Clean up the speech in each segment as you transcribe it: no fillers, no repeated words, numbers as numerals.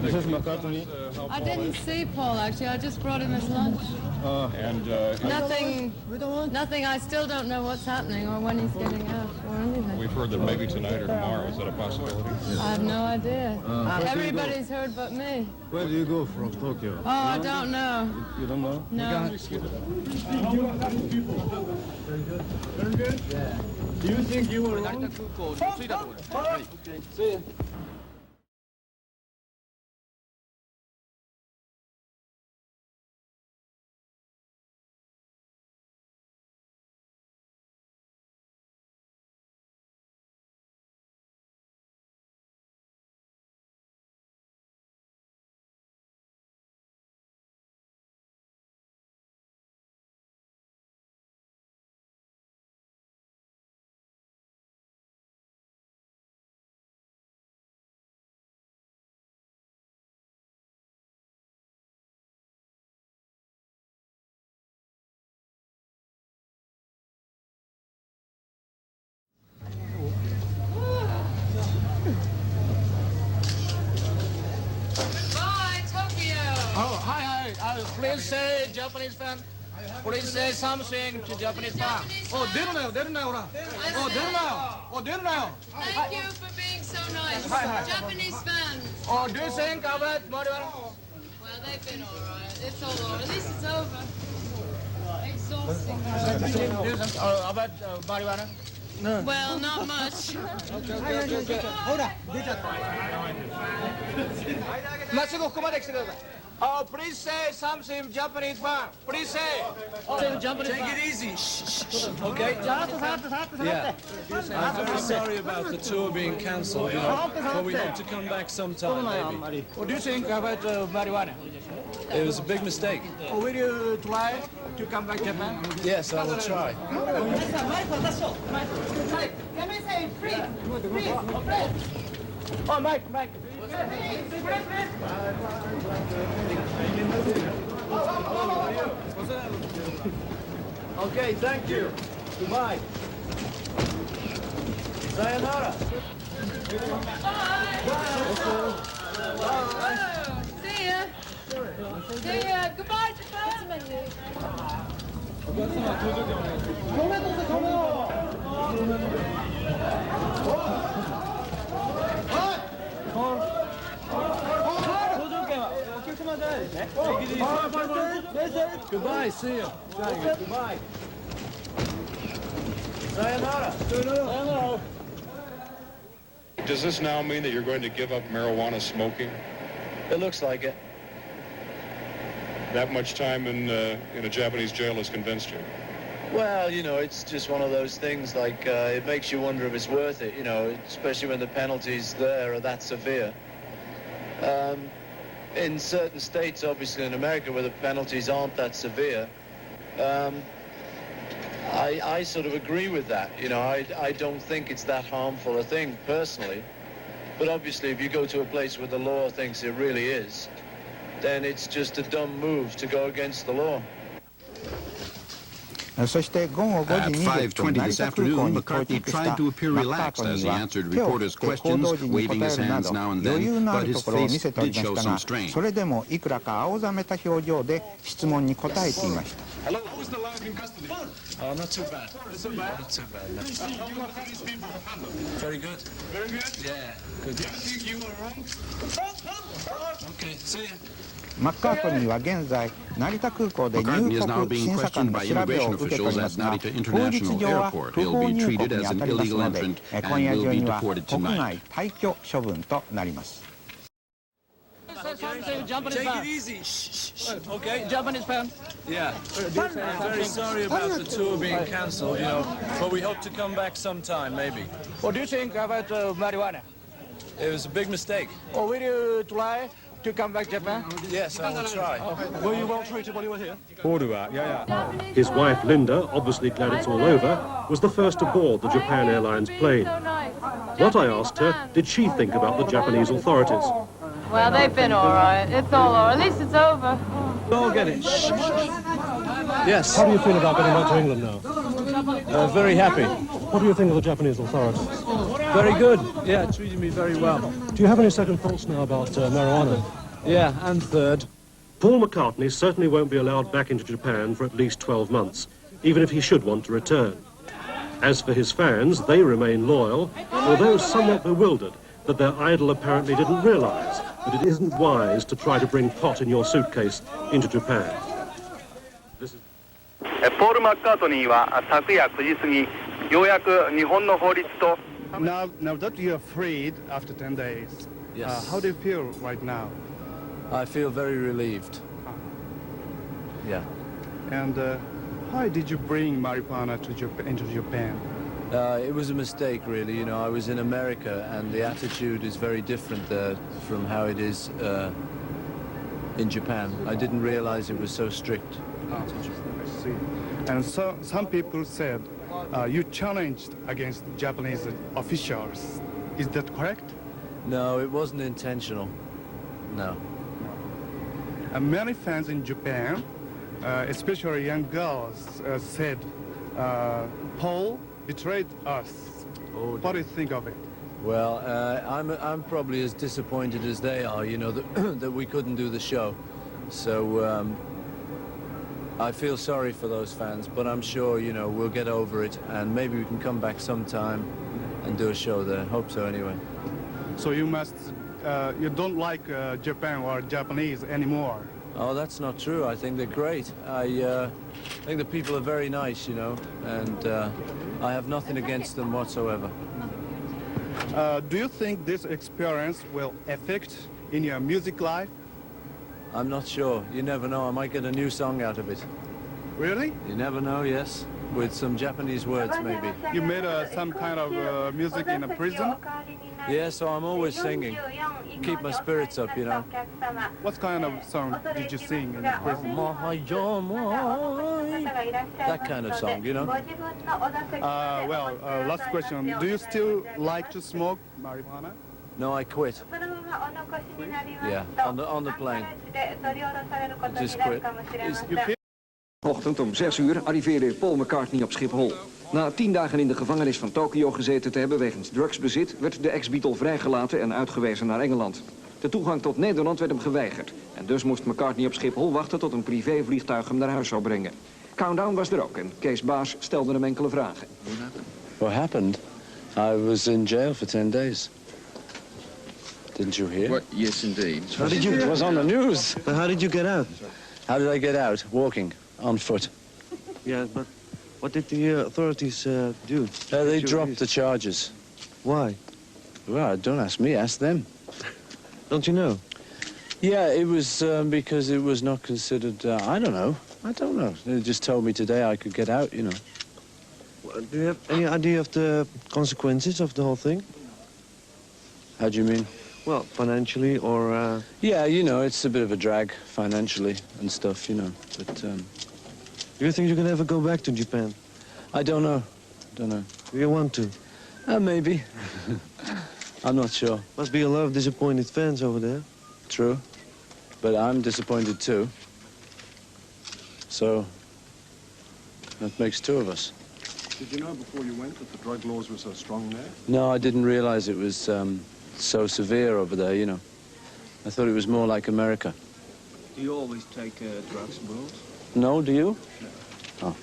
This is McCartney. I didn't see Paul, actually. I just brought him his lunch. Nothing. I still don't know what's happening or when he's getting out or anything. We've heard that maybe tonight or tomorrow. Is that a possibility? Yes. I have no idea. Everybody's heard but me. Where do you go from Tokyo? Oh, I don't know. You don't know? No. Very good. Yeah. Do you think you were wrong? See you. Please say Japanese fan. Please say something to Japanese fan. Thank you for being so nice. Japanese fans. Do you think about marijuana? Well, they've been all right. It's all over. At least it's over. Exhausting. Do you think about marijuana? No. Well, not much. Okay. Hold on. Please say something Japanese fan. Please say. Take it easy. Okay. Yeah. I'm very sorry about the tour being cancelled, but we hope to come back sometime, maybe. What do you think about marijuana? It was a big mistake. Will you try to come back to Japan? Yes, I will try. Oh, Mike. Okay, thank you. Goodbye. Sayonara. Bye. See ya. See ya. Goodbye, Japan. Goodbye, see you. Goodbye. Sayonara. Sayonara. Does this now mean that you're going to give up marijuana smoking? It looks like it. That much time in a Japanese jail has convinced you? Well, it's just one of those things, like, it makes you wonder if it's worth it, especially when the penalties there are that severe. In certain states, obviously in America, where the penalties aren't that severe, I sort of agree with that. I don't think it's that harmful a thing, personally. But obviously, if you go to a place where the law thinks it really is, then it's just a dumb move to go against the law. At 5:20 this afternoon, McCartney tried to appear relaxed as he answered reporters' questions, waving his hands now and then, but his face did show some strain. それでもいくらか青ざめた表情で質問に答えていました。 Hello, how was the life in custody? Oh, not too bad. Not so bad? Not too bad, no. How were these people handled? Very good. Very good? Yeah, good. Do you think you were wrong? Okay, see you. マッカートニーは現在成田空港で入 McCartney is 国 now being 審査官 questioned の by 調べを immigration 受けてお officials りま at すが、 Narita 法律 International 上は Airport. 不 He'll 法 be 入 treated 国に as 当 an たります illegal ので、 entrant 今夜 and 中 will に be は deported 国 tonight. 外退去処分となります。 Take it easy. Okay, Japanese fan. Yeah. I'm very sorry about the tour being cancelled, but we hope to come back sometime, maybe. What do you think about marijuana? It was a big mistake. Will you try to come back to Japan? Yes, I will try. Were you well treated while you were here? His wife, Linda, obviously glad it's all over, was the first aboard the Japan Airlines plane. What I asked her, did she think about the Japanese authorities? Well, they've been all right. It's all over. At least it's over. I'll get it. Yes. How do you feel about getting back to England now? Very happy. What do you think of the Japanese authorities? Very good. Yeah, treated me very well. Do you have any second thoughts now about marijuana? Yeah, and third. Paul McCartney certainly won't be allowed back into Japan for at least 12 months, even if he should want to return. As for his fans, they remain loyal, although somewhat bewildered that their idol apparently didn't realise that it isn't wise to try to bring pot in your suitcase into Japan. Paul McCartney は昨夜9時過ぎ、ようやく日本の法律と Now that you're freed after 10 days, Yes. how do you feel right now? I feel very relieved. Yeah. And why did you bring marijuana into Japan? It was a mistake, really. You know, I was in America, and the attitude is very different there from how it is in Japan. I didn't realize it was so strict. I see. And so some people said you challenged against Japanese officials. Is that correct? No, it wasn't intentional. No. And many fans in Japan, especially young girls, said Paul betrayed us. Oh, what do you think of it? Well, I'm probably as disappointed as they are, you know, that, that we couldn't do the show. So I feel sorry for those fans, but I'm sure, you know, we'll get over it, and maybe we can come back sometime and do a show there. Hope so, anyway. So you you don't like Japan or Japanese anymore? Oh, that's not true. I think they're great. I think the people are very nice, you know, and I have nothing against them whatsoever. Do you think this experience will affect in your music life? I'm not sure. You never know. I might get a new song out of it. Really? You never know, yes. With some Japanese words, maybe. You made some kind of music in a prison? Yeah, so I'm always singing. Keep my spirits up, you know. What kind of song did you sing in prison? That kind of song, you know. Last question. Do you still like to smoke marijuana? No, I quit. Yeah, on the plane. Just quit. Ochtend om 6 uur arriveerde Paul McCartney op Schiphol. Na 10 dagen in de gevangenis van Tokio gezeten te hebben wegens drugsbezit, werd de ex-Beatle vrijgelaten en uitgewezen naar Engeland. De toegang tot Nederland werd hem geweigerd. En dus moest McCartney op Schiphol wachten tot een privévliegtuig hem naar huis zou brengen. Countdown was er ook en Kees Baas stelde hem enkele vragen. What happened? I was in jail for 10 days. Didn't you hear? What? Yes, indeed. It was on the news. But how did you get out? How did I get out? Walking, on foot. Yeah, but what did the authorities do? They dropped the charges. Why? Well, don't ask me, ask them. Don't you know? Yeah, it was because it was not considered, I don't know. They just told me today I could get out, you know. Well, do you have any idea of the consequences of the whole thing? How do you mean? Well, financially or... Yeah, you know, it's a bit of a drag financially and stuff, you know, but... Do you think you can ever go back to Japan? I don't know. Do you want to? Maybe. I'm not sure. Must be a lot of disappointed fans over there. True. But I'm disappointed too. So, that makes two of us. Did you know before you went that the drug laws were so strong there? No, I didn't realize it was so severe over there, you know. I thought it was more like America. Do you always take drugs, Will? No, do you? No. Oh.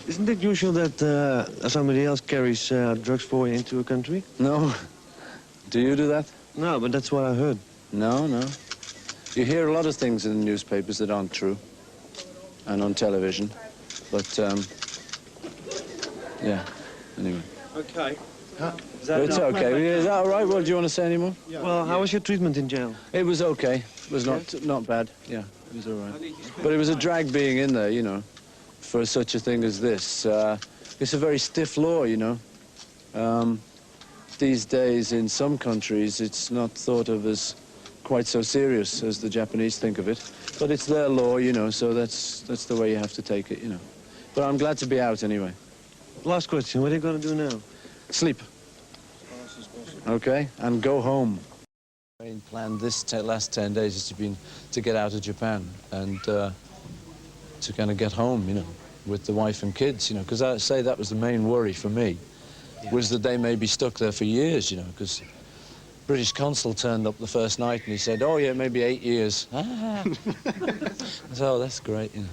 Isn't it usual that somebody else carries drugs for you into a country? No. Do you do that? No, but that's what I heard. No. You hear a lot of things in the newspapers that aren't true. And on television. But, yeah, anyway. Okay. It's okay. Is that all right? Well, do you want to say any more? Yeah. Well, how was your treatment in jail? It was okay. It was not bad. Yeah, it was all right. But it was a drag being in there, you know, for such a thing as this. It's a very stiff law, you know. These days, in some countries, it's not thought of as quite so serious as the Japanese think of it. But it's their law, you know, so that's the way you have to take it, you know. But I'm glad to be out anyway. Last question. What are you going to do now? Sleep. Okay, and go home. The main plan this last 10 days has been to get out of Japan and to kind of get home, you know, with the wife and kids, you know, because I say that was the main worry for me, was that they may be stuck there for years, you know, because British consul turned up the first night and he said, oh yeah, maybe 8 years. Ah. So that's great, you know.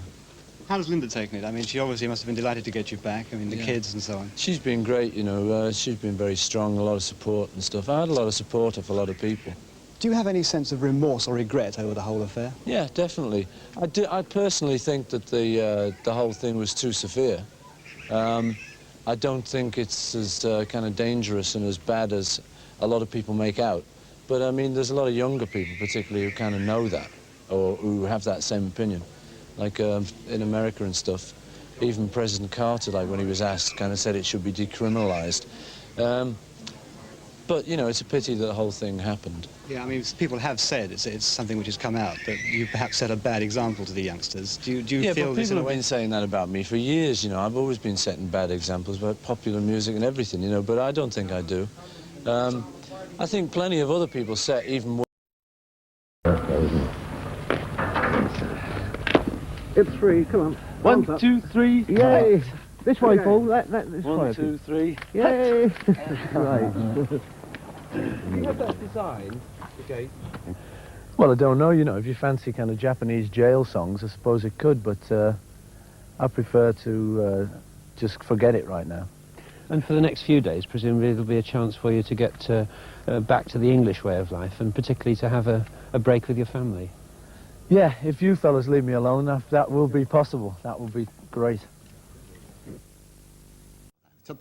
How does Linda take it? I mean, she obviously must have been delighted to get you back. I mean, the kids and so on. She's been great, you know. She's been very strong, a lot of support and stuff. I had a lot of support of a lot of people. Do you have any sense of remorse or regret over the whole affair? Yeah, definitely. I personally think that the whole thing was too severe. I don't think it's as kind of dangerous and as bad as a lot of people make out. But, I mean, there's a lot of younger people, particularly, who kind of know that, or who have that same opinion. Like in America and stuff, even President Carter, like when he was asked, kind of said it should be decriminalized. But, you know, it's a pity that the whole thing happened. Yeah, I mean, people have said it's something which has come out, that you perhaps set a bad example to the youngsters. Do you feel but this in a way? people have been saying that about me for years, you know. I've always been setting bad examples about popular music and everything, you know, but I don't think I do. I think plenty of other people set even worse. It's 3, come on. 1, 2, 3. Yay! This way, Okay. Paul. This 1, way. 2, 3. Yay! Right. You have that design, okay? Well, I don't know, you know, if you fancy kind of Japanese jail songs, I suppose it could, but I prefer to just forget it right now. And for the next few days, presumably there'll be a chance for you to get back to the English way of life, and particularly to have a break with your family. Yeah, if you fellas leave me alone, that will be possible. That will be great.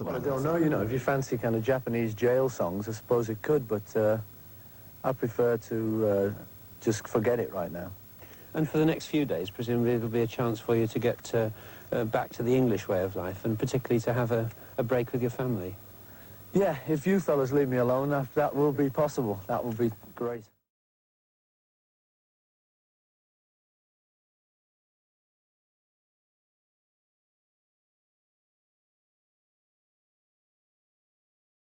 Well, I don't know, you know, if you fancy kind of Japanese jail songs, I suppose it could, but I prefer to just forget it right now. And for the next few days, presumably there'll be a chance for you to get back to the English way of life, and particularly to have a break with your family. Yeah, if you fellas leave me alone, that will be possible. That will be great.